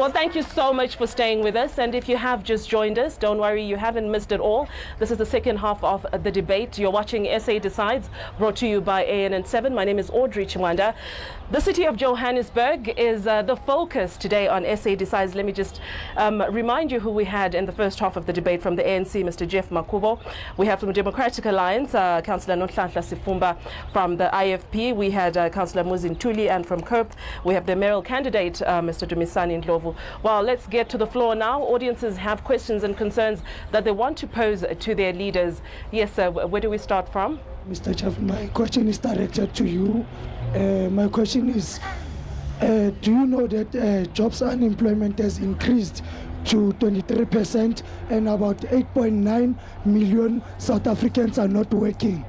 Well, thank you so much for staying with us. And if you have just joined us, don't worry, you haven't missed it all. This is the second half of the debate. You're watching SA Decides, brought to you by ANN7. My name is Audrey Chimwanda. The city of Johannesburg is the focus today on SA Decides. Let me just remind you who we had in the first half of the debate. From the ANC, Mr. Jeff Makubo. We have from the Democratic Alliance, Councillor Nonhlanhla Sifumba. From the IFP, we had Councillor Muzin Tuli, and from COPE, we have the mayoral candidate, Mr. Dumisani Ndlovu. Well, let's get to the floor now. Audiences have questions and concerns that they want to pose to their leaders. Yes, sir, where do we start from? Mr. Jeff, my question is directed to you. My question is, do you know that jobs unemployment has increased to 23% and about 8.9 million South Africans are not working?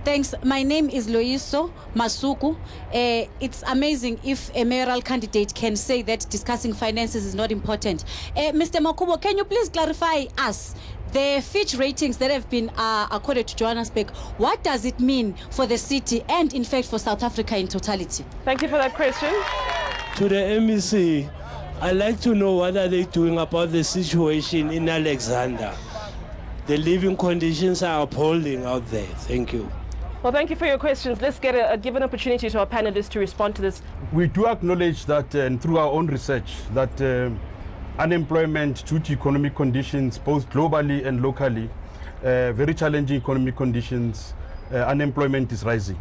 Thanks. My name is Loiso Masuku. It's amazing if a mayoral candidate can say that discussing finances is not important. Mr. Makubo, can you please clarify us the Fitch ratings that have been accorded to Johannesburg? What does it mean for the city and, in fact, for South Africa in totality? Thank you for that question. To the MEC, I'd like to know what are they doing about the situation in Alexander. The living conditions are appalling out there. Thank you. Well, thank you for your questions. Let's give an opportunity to our panelists to respond to this. We do acknowledge that through our own research that unemployment due to economic conditions, both globally and locally, very challenging economic conditions, unemployment is rising.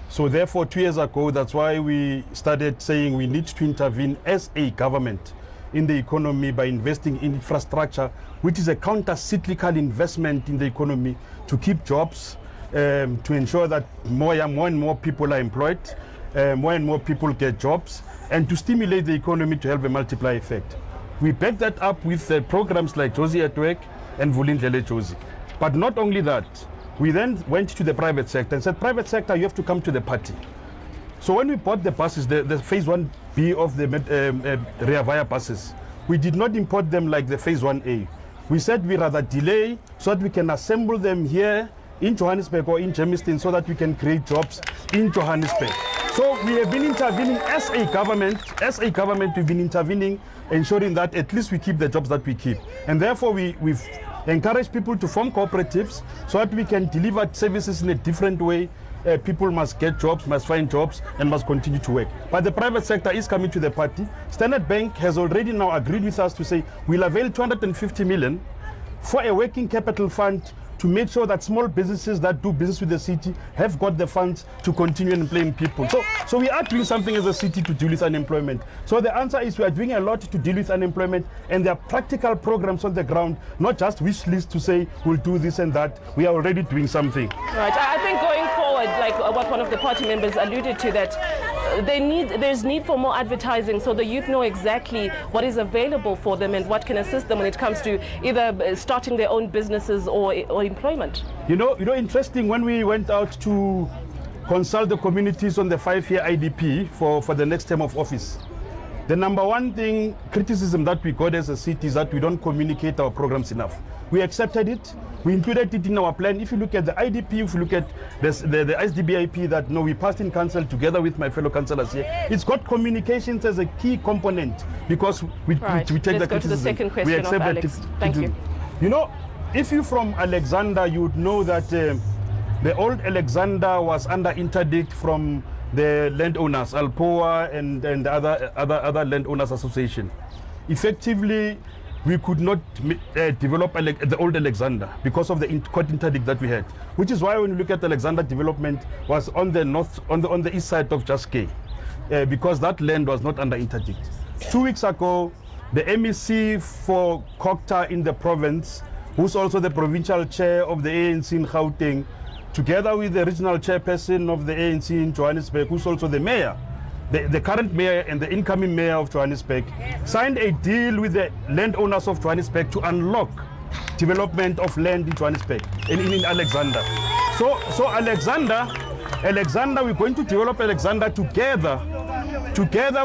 So therefore, 2 years ago, that's why we started saying we need to intervene as a government in the economy by investing in infrastructure, which is a counter-cyclical investment in the economy to keep jobs, to ensure that more and more people are employed, more and more people get jobs, and to stimulate the economy to have a multiplier effect. We back that up with programs like Josie at Work and Vulindlele Josie. But not only that, we then went to the private sector and said, private sector, you have to come to the party. So when we bought the buses, the phase 1B of the Rea Vaya buses, we did not import them like the phase 1A. We said we rather delay so that we can assemble them here in Johannesburg or in Germiston so that we can create jobs in Johannesburg. So we have been intervening as a government, we've been intervening, ensuring that at least we keep the jobs that we keep. And therefore we've encouraged people to form cooperatives so that we can deliver services in a different way. People must get jobs, must find jobs, and must continue to work. But the private sector is coming to the party. Standard Bank has already now agreed with us to say we'll avail 250 million for a working capital fund to make sure that small businesses that do business with the city have got the funds to continue employing people. So we are doing something as a city to deal with unemployment. So the answer is we are doing a lot to deal with unemployment, and there are practical programs on the ground, not just wish lists to say we'll do this and that. We are already doing something. Right. I think going forward, like what one of the party members alluded to, that there's need for more advertising so the youth know exactly what is available for them and what can assist them when it comes to either starting their own businesses or employment. You know, interesting, when we went out to consult the communities on the 5-year IDP for the next term of office, the number one thing, criticism that we got as a city is that we don't communicate our programs enough. We accepted it. We included it in our plan. If you look at the IDP, if you look at the SDBIP that we passed in council together with my fellow councillors here, it's got communications as a key component because we take Let's the criticism. Let's go to the second question we accept of Alex. Thank you. You know, if you're from Alexander, you would know that the old Alexander was under interdict from the landowners, Alpoa and the other landowners association. Effectively, we could not develop the old Alexander because of the court interdict that we had, which is why when you look at Alexander development was on the north, on the east side of Jaskei, because that land was not under interdict. 2 weeks ago, the MEC for Kokta in the province, who's also the provincial chair of the ANC in Gauteng, together with the regional chairperson of the ANC in Johannesburg, who's also the mayor, the current mayor and the incoming mayor of Johannesburg, signed a deal with the landowners of Johannesburg to unlock development of land in Johannesburg, in Alexander. So Alexander, we're going to develop Alexander together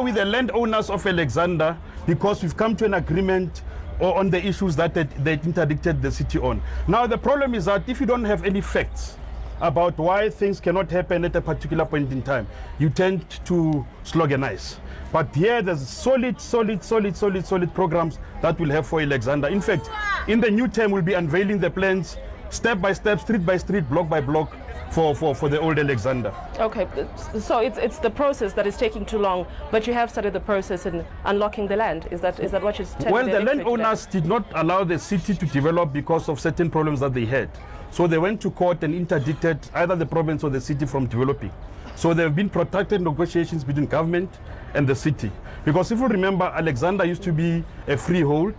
with the landowners of Alexander, because we've come to an agreement on the issues that they interdicted the city on. Now the problem is that if you don't have any facts about why things cannot happen at a particular point in time, you tend to sloganize. But here there's solid programs that we'll have for Alexander. In fact, in the new term, we'll be unveiling the plans step by step, street by street, block by block for the old Alexander. Okay, so it's the process that is taking too long, but you have started the process in unlocking the land. Is that what you're telling me? Well, the landowners did not allow the city to develop because of certain problems that they had. So they went to court and interdicted either the province or the city from developing. So there have been protracted negotiations between government and the city. Because if you remember, Alexander used to be a freehold.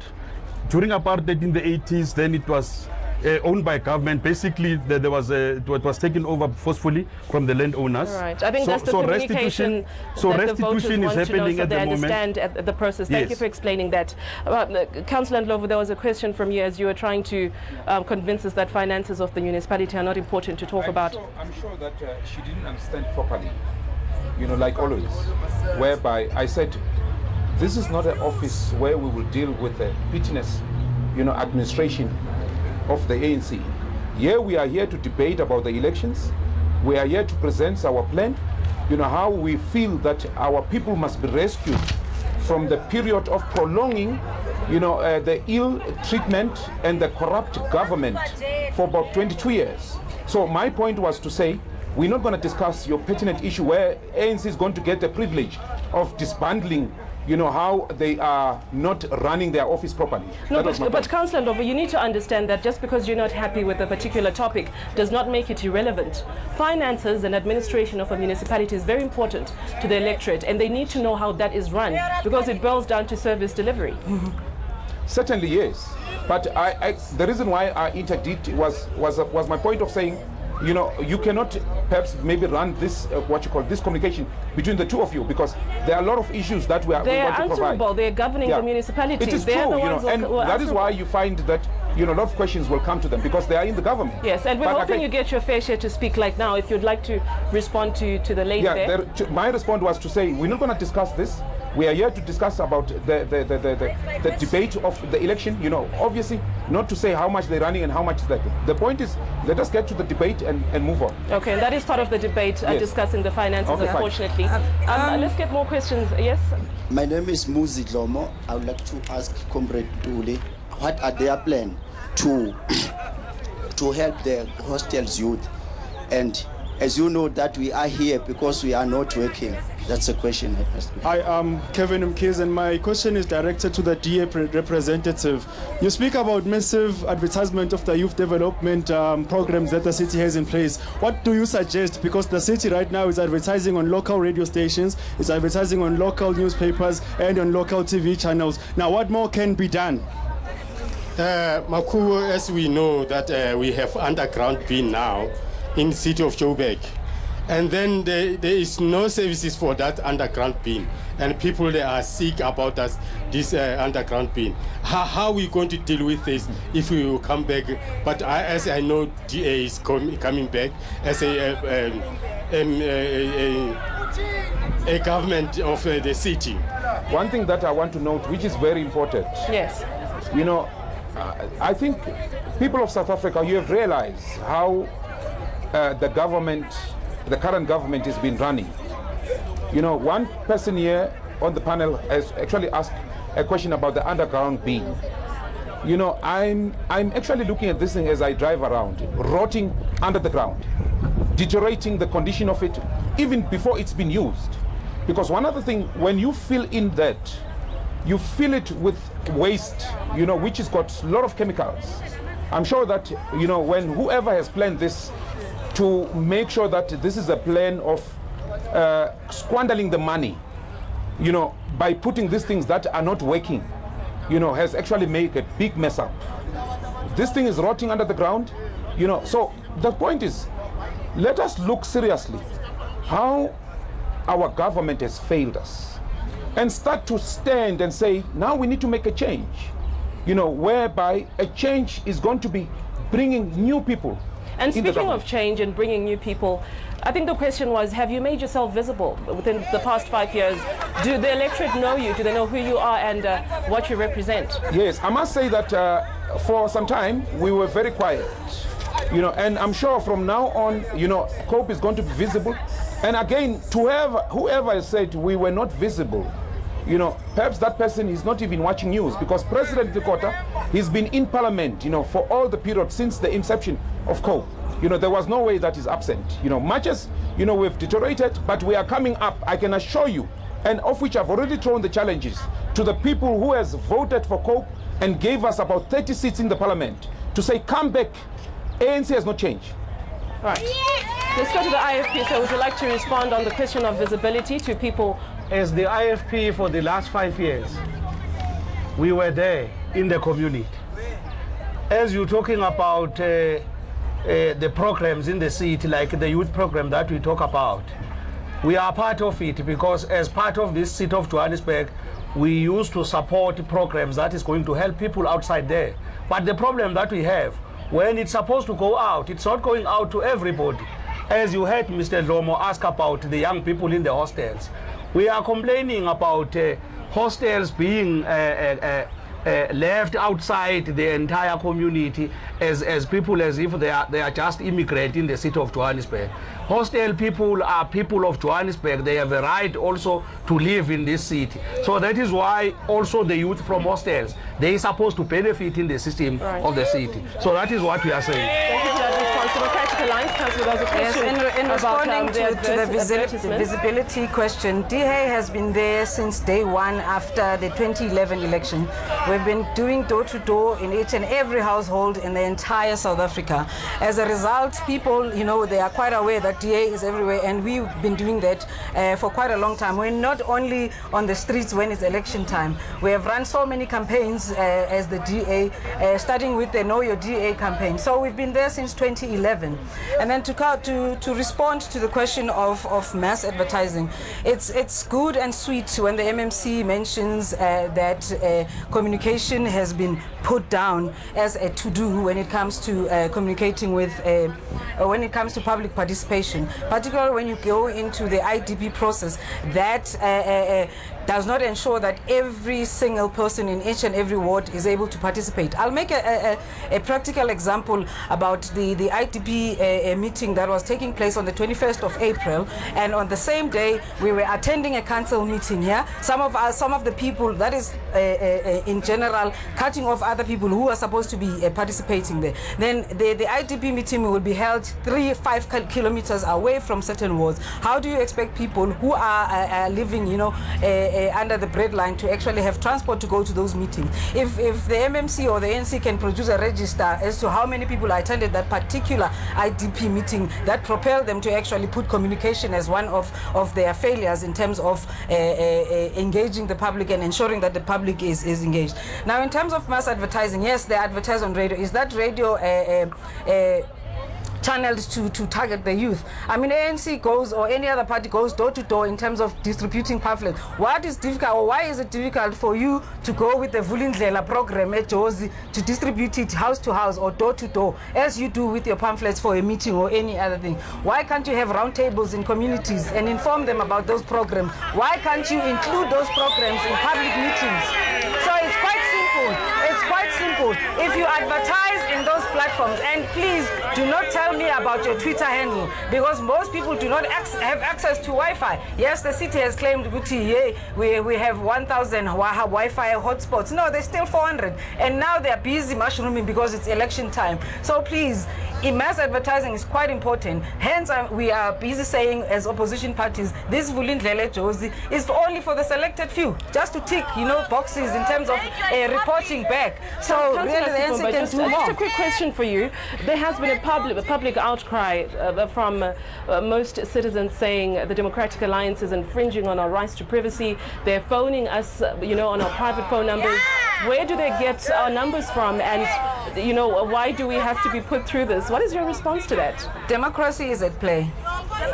During apartheid in the 80s, then it was owned by government. Basically, it was taken over forcefully from the landowners. All right. I think that's the communication that the voters is want happening to know, so at they the moment. understand the process. Thank you for explaining that. Councillor Ndlovu, there was a question from you as you were trying to convince us that finances of the municipality are not important to talk about. I'm sure that she didn't understand properly, like always, whereby I said, this is not an office where we will deal with the business, administration of the ANC. Here we are here to debate about the elections. We are here to present our plan, how we feel that our people must be rescued from the period of prolonging, the ill treatment and the corrupt government for about 22 years. So my point was to say, we're not going to discuss your pertinent issue where ANC is going to get the privilege of disbandling how they are not running their office properly. No, but Councillor Ndlovu, you need to understand that just because you're not happy with a particular topic does not make it irrelevant. Finances and administration of a municipality is very important to the electorate, and they need to know how that is run, because it boils down to service delivery. Certainly, yes. But the reason why I interdict was my point of saying, you cannot perhaps maybe run this, this communication between the two of you, because there are a lot of issues that we want to provide. They are answerable. They're governing the municipalities. It is They're true, the ones and who are that is why you find that a lot of questions will come to them because they are in the government. Yes, and we're hoping you get your fair share to speak like now. If you'd like to respond to the lady there. My response was to say we're not going to discuss this. We are here to discuss about the debate of the election. Obviously not to say how much they're running and how much that. The point is, let us get to the debate and move on. Okay, and that is part of the debate, yes. Discussing the finances, okay, unfortunately. Let's get more questions. Yes? My name is Muzi Dlomo. I would like to ask Comrade Tuli, what are their plans to help the hostels youth? And as you know that we are here because we are not working. That's a question. I am Kevin Mkiz, and my question is directed to the DA representative. You speak about massive advertisement of the youth development programs that the city has in place. What do you suggest? Because the city right now is advertising on local radio stations, it's advertising on local newspapers and on local TV channels. Now, what more can be done? Makubo, as we know that we have underground bin now in the city of Joburg. And then there is no services for that underground bin. And people, they are sick about this underground bin. How are we going to deal with this if we will come back? But as I know, DA is coming back as a government of the city. One thing that I want to note, which is very important. Yes. I think people of South Africa, you have realized how the current government has been running. One person here on the panel has actually asked a question about the underground bin. I'm actually looking at this thing as I drive around, rotting under the ground, deteriorating the condition of it, even before it's been used. Because one other thing, when you fill in that, you fill it with waste, which has got a lot of chemicals. I'm sure that, when whoever has planned this, to make sure that this is a plan of squandering the money, by putting these things that are not working, has actually made a big mess up. This thing is rotting under the ground, so the point is, let us look seriously how our government has failed us and start to stand and say, now we need to make a change, whereby a change is going to be bringing new people. And speaking of change and bringing new people, I think the question was, have you made yourself visible within the past 5 years? Do the electorate know you? Do they know who you are and what you represent? Yes, I must say that for some time we were very quiet. You know, and I'm sure from now on, you know, COPE is going to be visible. And again, to whoever has said we were not visible, you know, perhaps that person is not even watching news, because President Lekota, he's been in Parliament, you know, for all the period since the inception of COPE. You know, there was no way that he's absent. You know, much as, you know, we've deteriorated, but we are coming up, I can assure you, and of which I've already thrown the challenges to the people who has voted for COPE and gave us about 30 seats in the Parliament to say, come back, ANC has not changed. All right. Let's go to the IFP. So would you like to respond on the question of visibility to people? As the IFP for the last 5 years, we were there in the community. As you're talking about the programs in the city, like the youth program that we talk about, we are part of it, because as part of this city of Johannesburg, we used to support programs that is going to help people outside there. But the problem that we have, when it's supposed to go out, it's not going out to everybody. As you heard Mr. Lomo ask about the young people in the hostels, we are complaining about hostels being left outside the entire community as people as if they are just immigrants in the city of Johannesburg. Hostel people are people of Johannesburg. They have a right also to live in this city. So that is why also the youth from hostels, they are supposed to benefit in the system of the city. So that is what we are saying. Thank you for that response. Democratic Alliance, Councillor, there's a question. Yes, in responding to the visibility question, DA has been there since day one after the 2011 election. We've been doing door-to-door in each and every household in the entire South Africa. As a result, people, you know, they are quite aware that DA is everywhere, and we've been doing that for quite a long time. We're not only on the streets when it's election time. We have run so many campaigns as the DA, starting with the Know Your DA campaign. So we've been there since 2011. And then to respond to the question of mass advertising, it's good and sweet when the MMC mentions that communication has been put down as a to-do when it comes to communicating with, when it comes to public participation, particularly when you go into the IDP process. That does not ensure that every single person in each and every ward is able to participate. I'll make a practical example about the IDP meeting that was taking place on the 21st of April, and on the same day we were attending a council meeting here. Some of the people, that is in general cutting off other people who are supposed to be participating there. Then the IDP meeting will be held 3-5 kilometers away from certain wards. How do you expect people who are living, you know, under the breadline to actually have transport to go to those meetings? If the MMC or the ANC can produce a register as to how many people attended that particular IDP meeting, that propelled them to actually put communication as one of their failures in terms of engaging the public and ensuring that the public is engaged. Now, in terms of mass advertising, yes, they advertise on radio. Is that radio channeled to target the youth? I mean, ANC goes, or any other party goes door to door in terms of distributing pamphlets. What is difficult, or why is it difficult for you to go with the Vulindlela program at Jozi to distribute it house to house or door to door, as you do with your pamphlets for a meeting or any other thing? Why can't you have roundtables in communities and inform them about those programs? Why can't you include those programs in public meetings? So it's quite simple. It's quite simple. If you advertise in those platforms, and please do not tell me about your Twitter handle, because most people do not have access to Wi-Fi. Yes, the city has claimed we have 1,000 Wi-Fi hotspots. No, there's still 400, and now they're busy mushrooming because it's election time. So please, mass advertising is quite important. Hence, we are busy saying as opposition parties, this Vulindlela Jozi is only for the selected few, just to tick, you know, boxes in terms of reporting back. So really, the ANC can do more. Just a quick question for you. There has been a public outcry from most citizens saying the Democratic Alliance is infringing on our rights to privacy. They're phoning us, you know, on our private phone numbers. Where do they get our numbers from? And, you know, why do we have to be put through this? What is your response to that? Democracy is at play.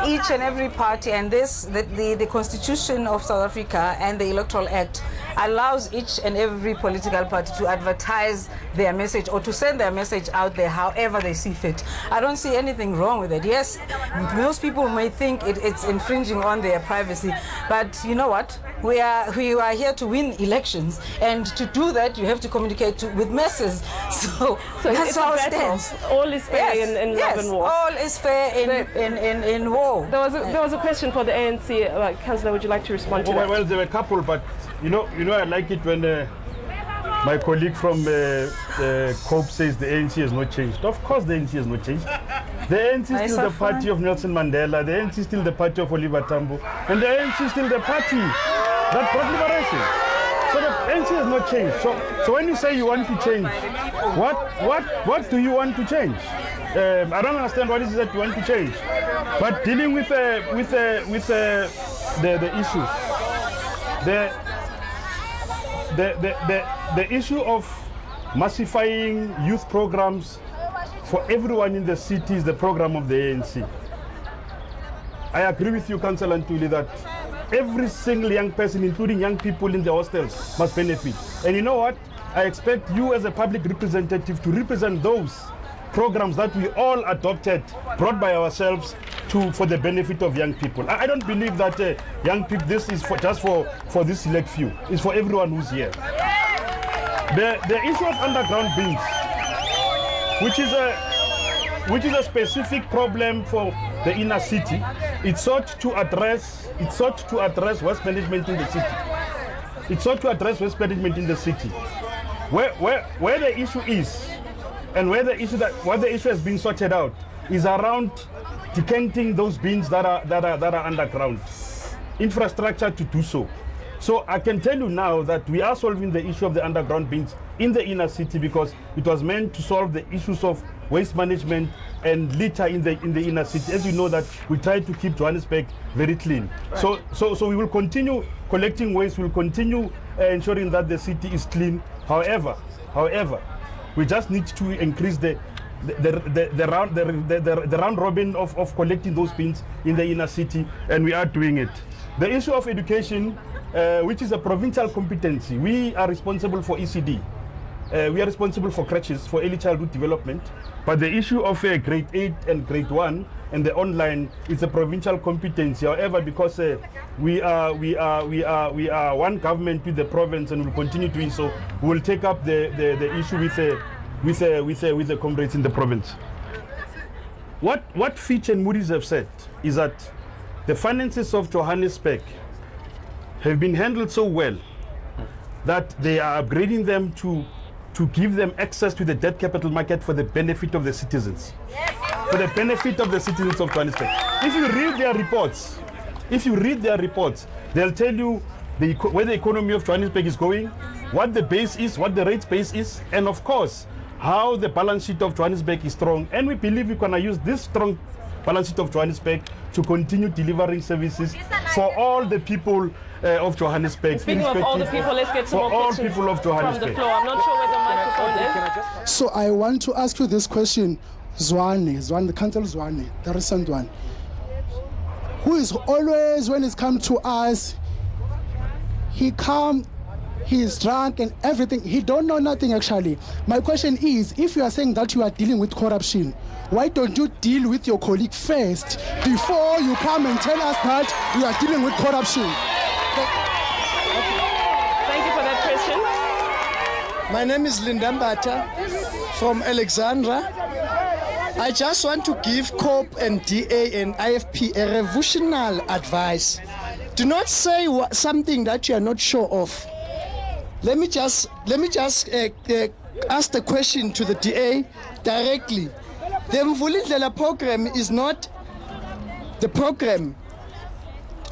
Each and every party, and the Constitution of South Africa and the Electoral Act allows each and every political party to advertise their message or to send their message out there however they see fit. I don't see anything wrong with it. Yes, most people may think it's infringing on their privacy, but you know what? We are here to win elections, and to do that, you have to communicate with masses. So that's it's how a it battle. stands. All is fair in love and war. All is fair in war. There was a question for the ANC. Councillor, would you like to respond to that? Well, there were a couple, but you know, I like it when my colleague from COPE says the ANC has not changed. Of course, the ANC has not changed. The ANC is still the party of Nelson Mandela. The ANC is still the party of Oliver Tambo, and the ANC is still the party that brought liberation. So the ANC has not changed. So when you say you want to change, what do you want to change? I don't understand what it is that you want to change. But dealing with the issue, the issue of massifying youth programs for everyone in the city is the program of the ANC. I agree with you, Councillor Ntuli, that every single young person, including young people in the hostels, must benefit. And you know what? I expect you as a public representative to represent those programs that we all adopted, brought by ourselves for the benefit of young people. I don't believe that young people, this is just for this select few. It's for everyone who's here. The issue of underground bins, which is a specific problem for the inner city, it sought to address waste management in the city. It sought to address waste management in the city. Where the issue is, and what the issue has been sorted out is around decanting those bins that are underground, infrastructure to do so. So I can tell you now that we are solving the issue of the underground bins in the inner city, because it was meant to solve the issues of waste management and litter in the inner city. As you know, that we try to keep Johannesburg very clean. Right. So we will continue collecting waste. We will continue ensuring that the city is clean. However, we just need to increase the round robin of collecting those bins in the inner city, and we are doing it. The issue of education, which is a provincial competency, we are responsible for ECD. We are responsible for crèches, for early childhood development. But the issue of grade 8 and grade 1 and the online is a provincial competency. However, because we are one government with the province and will continue doing so, we will take up the issue with the comrades in the province. What Fitch and Moody's have said is that the finances of Johannesburg have been handled so well that they are upgrading them to give them access to the debt capital market for the benefit of the citizens. Yes. For the benefit of the citizens of Johannesburg. If you read their reports, they'll tell you where the economy of Johannesburg is going, what the base is, what the rate base is, and of course, how the balance sheet of Johannesburg is strong. And we believe we're going to use this strong balance sheet of Johannesburg to continue delivering services for all the people of Johannesburg. Speaking of all the people, let's get some more questions people of Johannesburg. from the floor. I'm not sure where the microphone is. So I want to ask you this question. Zwane, the Councillor Zwane, the recent one, who is always, when it's come to us, he is drunk and everything. He don't know nothing actually. My question is, if you are saying that you are dealing with corruption, why don't you deal with your colleague first before you come and tell us that you are dealing with corruption? Thank you for that question. My name is Linda Mbata from Alexandra. I just want to give COPE and DA and IFP a revolutionary advice. Do not say something that you are not sure of. Let me just ask the question to the DA directly. The Mvulindlela program is not the program.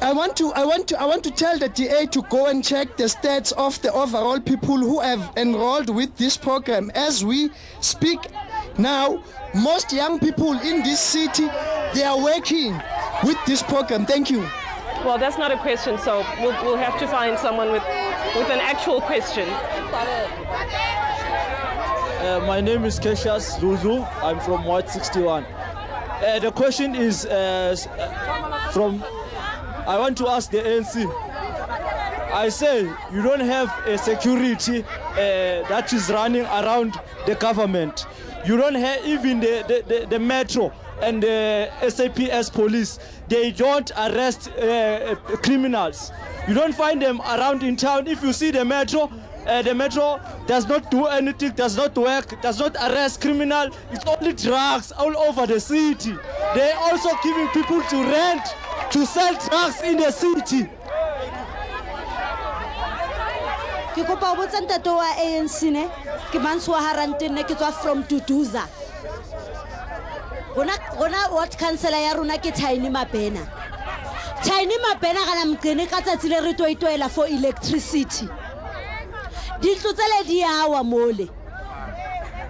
I want to tell the DA to go and check the stats of the overall people who have enrolled with this program. As we speak now, most young people in this city, they are working with this program. Thank you. Well, that's not a question, so we'll have to find someone with an actual question. My name is Keshas Zuzu. I'm from Ward 61. The question is I want to ask the ANC. I say you don't have a security that is running around the government. You don't have even the metro and the SAPS police. They don't arrest criminals. You don't find them around in town. If you see the metro does not do anything, does not work, does not arrest criminal. It's only drugs all over the city. They're also giving people to rent to sell drugs in the city. Ke kopa go botsa ntate wa ANC ne ke Manswa Harantene ke tswa from Duduza. Gona what councillor ya rona ke Tiny Mabena. Tiny Mabena ga la mqene ka tsatsi le re toitoela for electricity. Dintlo tsele di awa mole.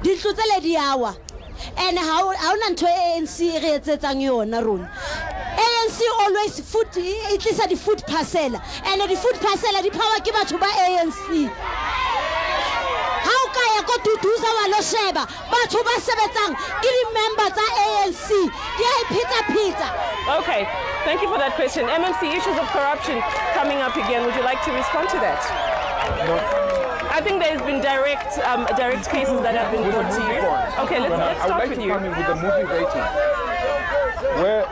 Dintlo tsele di awa. And how na ntho ANC re etsetsang yona rona. ANC always food, it is the food parcel, and the food parcel the power give to buy ANC. How can you go to do some sheba? But to buy sebetang, give members of ANC. Peter. Okay, thank you for that question. MMC, issues of corruption coming up again. Would you like to respond to that? No. I think there's been direct cases that have been brought to you. Okay, let's start with you. I would like to come in with the movie rating, where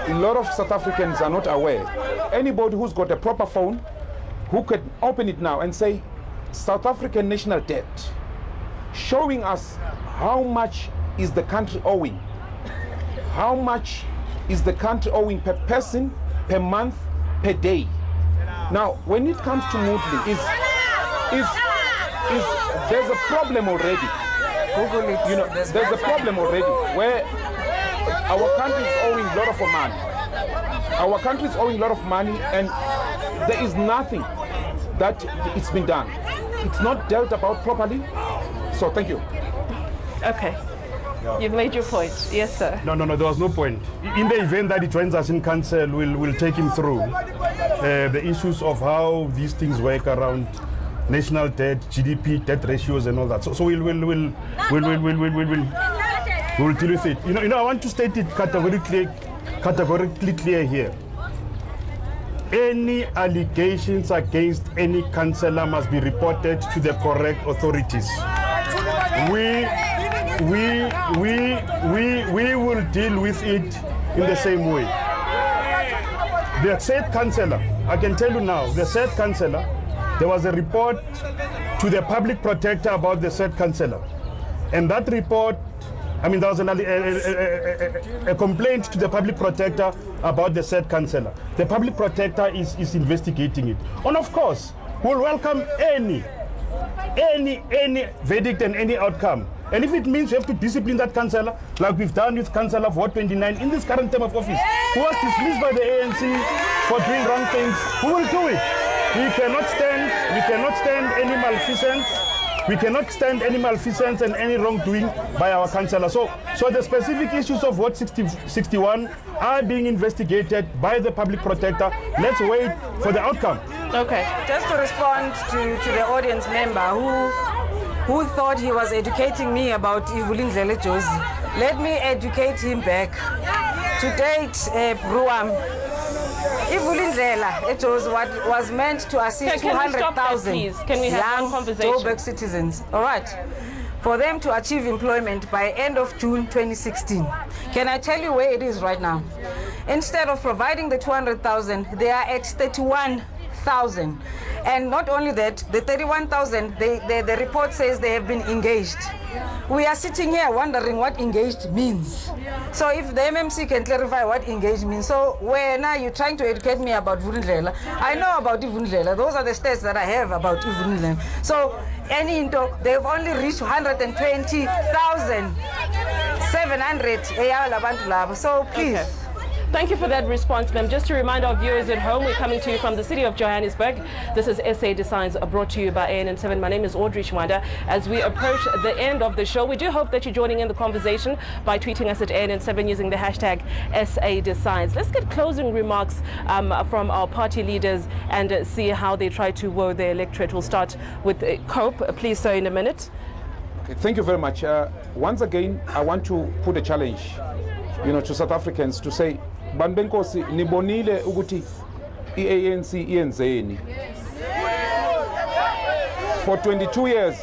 a lot of South Africans are not aware. Anybody who's got a proper phone, who could open it now and say, South African national debt, showing us how much is the country owing. How much is the country owing per person, per month, per day. Now, when it comes to Moodley, there's a problem already. Google it. You know, there's a problem already where our country is owing a lot of money. Our country is owing a lot of money, and there is nothing that it's been done. It's not dealt about properly. So thank you. Okay. You've made your point. Yes, sir. No, there was no point. In the event that he joins us in council, we'll take him through the issues of how these things work around national debt, GDP, debt ratios, and all that. So we'll deal with it. You know, I want to state it categorically clear here. Any allegations against any councillor must be reported to the correct authorities. We will deal with it in the same way. The said councillor, I can tell you now, the said councillor, there was a report to the public protector about the said councillor. And that report, I mean, there was a complaint to the public protector about the said councillor. The public protector is investigating it. And of course, we'll welcome any verdict and any outcome. And if it means we have to discipline that councillor, like we've done with Councillor Ward 29 in this current term of office, who was dismissed by the ANC for doing wrong things, we will do it. We cannot stand any malfeasance. We cannot stand any malfeasance and any wrongdoing by our councillor. So the specific issues of Ward 61 are being investigated by the public protector. Let's wait for the outcome. Okay. Just to respond to the audience member who thought he was educating me about Ivulindlele Jozi, let me educate him back. To date, Bruam, Ivulindlela, it was what was meant to assist 200,000 young Joburg citizens. All right. For them to achieve employment by end of June 2016. Can I tell you where it is right now? Instead of providing the 200,000, they are at 31,000. And not only that, the 31,000, the report says they have been engaged. We are sitting here wondering what engaged means. So if the MMC can clarify what engaged means. So when you're trying to educate me about Ivulindlela, I know about Ivulindlela. Those are the stats that I have about Ivulindlela. So they've only reached 120,700. So please. Okay. Thank you for that response, ma'am. Just to remind our viewers at home, we're coming to you from the city of Johannesburg. This is SA Decides, brought to you by ANN7. My name is Audrey Chimwanda. As we approach the end of the show, we do hope that you're joining in the conversation by tweeting us at ANN7 using the hashtag SA Decides. Let's get closing remarks from our party leaders and see how they try to woe the electorate. We'll start with Cope. Please, sir, in a minute. Okay, thank you very much. Once again, I want to put a challenge, to South Africans to say, Banbenkosi nibonile ukuthi ANC ienzeni. For 22 years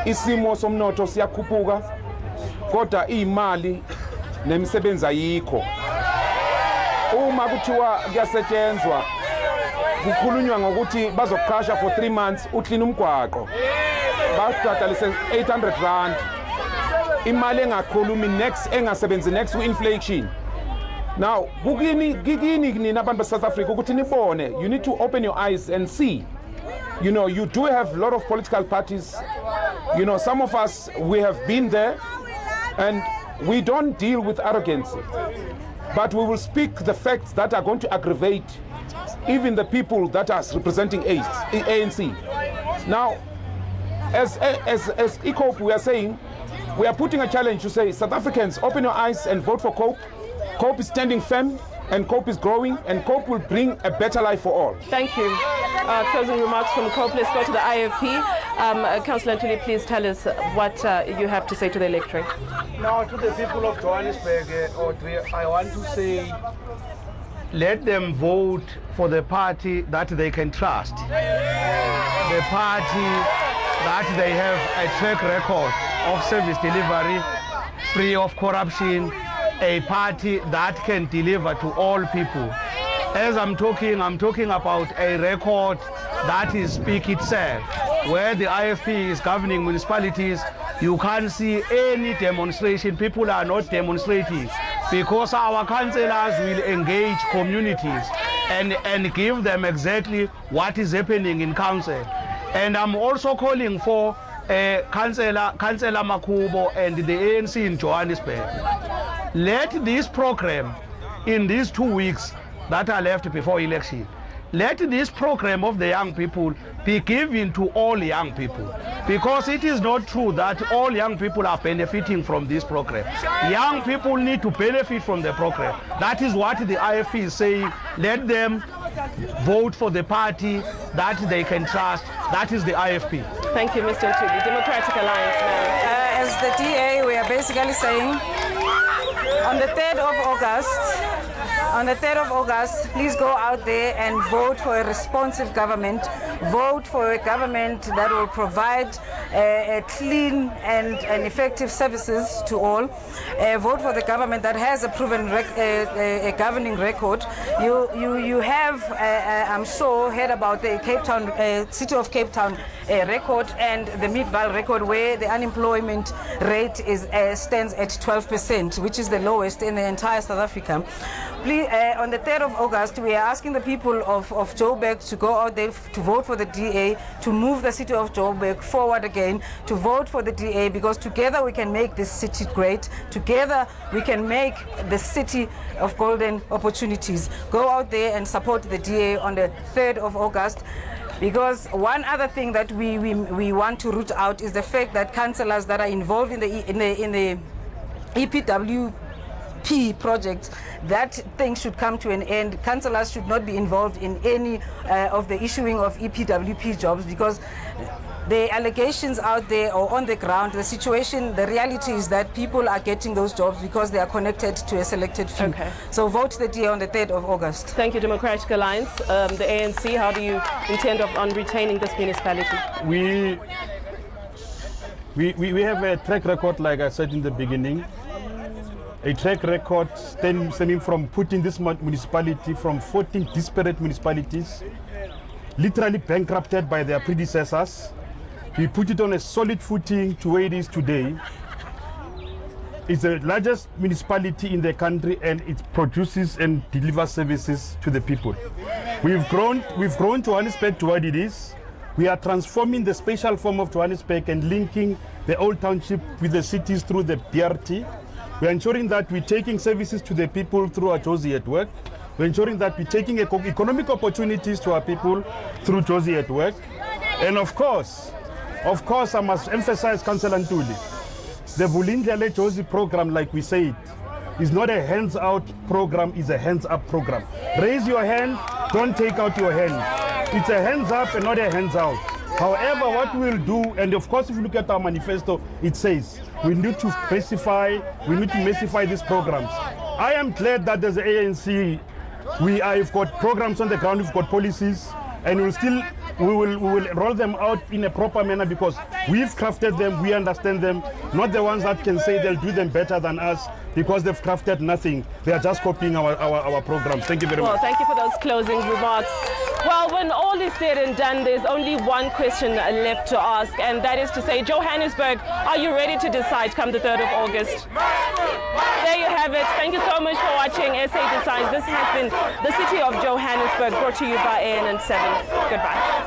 isimo somnotho siyakhuphuka kodwa imali nemisebenzi ayikho. Uma kuthiwa kuyasetshenzwa kukhulunywa ngokuthi bazokuqasha for 3 months uklina umgwaqo babhadalise 800 rand, imali engakhulumi next engasebenzi next ku-inflation. Now kikini nina abantu South Africa ukuthi nibone, you need to open your eyes and see. You know, you do have a lot of political parties. You know, some of us, we have been there and we don't deal with arrogance, but we will speak the facts that are going to aggravate even the people that are representing ANC. Now, as ECOP, we are saying, we are putting a challenge to say, South Africans, open your eyes and vote for COPE. COPE is standing firm, and COPE is growing, and COPE will bring a better life for all. Thank you. Closing remarks from COPE. Let's go to the IFP. Councillor Ntuli, please tell us what you have to say to the electorate. Now, to the people of Johannesburg, Audrey, I want to say, let them vote for the party that they can trust. The party that they have a track record of service delivery, free of corruption, a party that can deliver to all people. As I'm talking about a record that is speak itself. Where the IFP is governing municipalities, you can't see any demonstration. People are not demonstrating because our councillors will engage communities and give them exactly what is happening in council. And I'm also calling for Councillor Makubo and the ANC in Johannesburg. Let this program in these 2 weeks that are left before election, let this program of the young people be given to all young people, because it is not true that all young people are benefiting from this program. Young people need to benefit from the program. That is what the IFP is saying. Let them vote for the party that they can trust. That is the IFP. Thank you, Mr. Ntuli. Democratic Alliance, ma'am. As the DA, we are basically saying on the 3rd of August, please go out there and vote for a responsive government. Vote for a government that will provide clean and effective services to all. Vote for the government that has a proven governing record. You have, I'm sure, heard about the Cape Town, City of Cape Town record and the Midvaal record, where the unemployment rate stands at 12%, which is the lowest in the entire South Africa. Please, on the 3rd of August, we are asking the people of Joburg to go out there to vote for the DA, to move the city of Joburg forward again, to vote for the DA, because together we can make this city great. Together we can make the city of golden opportunities. Go out there and support the DA on the 3rd of August. Because one other thing that we want to root out is the fact that councillors that are involved in the EPWP project, that thing should come to an end. Councillors should not be involved in any of the issuing of EPWP jobs, because the allegations out there or on the ground, the situation, the reality is that people are getting those jobs because they are connected to a selected few. Okay. So vote the DA on the 3rd of August. Thank you, Democratic Alliance. The ANC, how do you intend on retaining this municipality? We have a track record, like I said in the beginning, a track record stemming from putting this municipality from 14 disparate municipalities, literally bankrupted by their predecessors. We put it on a solid footing to where it is today. It's the largest municipality in the country, and it produces and delivers services to the people. We've grown Johannesburg to what it is. We are transforming the spatial form of Johannesburg and linking the old township with the cities through the BRT. We're ensuring that we're taking services to the people through our Josie at Work. We're ensuring that we're taking economic opportunities to our people through Josie at Work. And of course, I must emphasize, Councillor Ntuli, the Vulindlele Josie program, like we said, is not a hands-out program, it's a hands-up program. Raise your hand, don't take out your hand. It's a hands-up and not a hands-out. However, what we'll do, and of course if you look at our manifesto, it says we need to massify these programs. I am glad that as the ANC, we've got programs on the ground, we've got policies, and we'll still we will roll them out in a proper manner because we've crafted them, we understand them, not the ones that can say they'll do them better than us because they've crafted nothing. They are just copying our program. Thank you very much. Well, thank you for those closing remarks. Well, when all is said and done, there's only one question left to ask, and that is to say, Johannesburg, are you ready to decide come the 3rd of August? There you have it. Thank you so much for watching SA Decides. This has been the City of Johannesburg, brought to you by ANN7. Goodbye.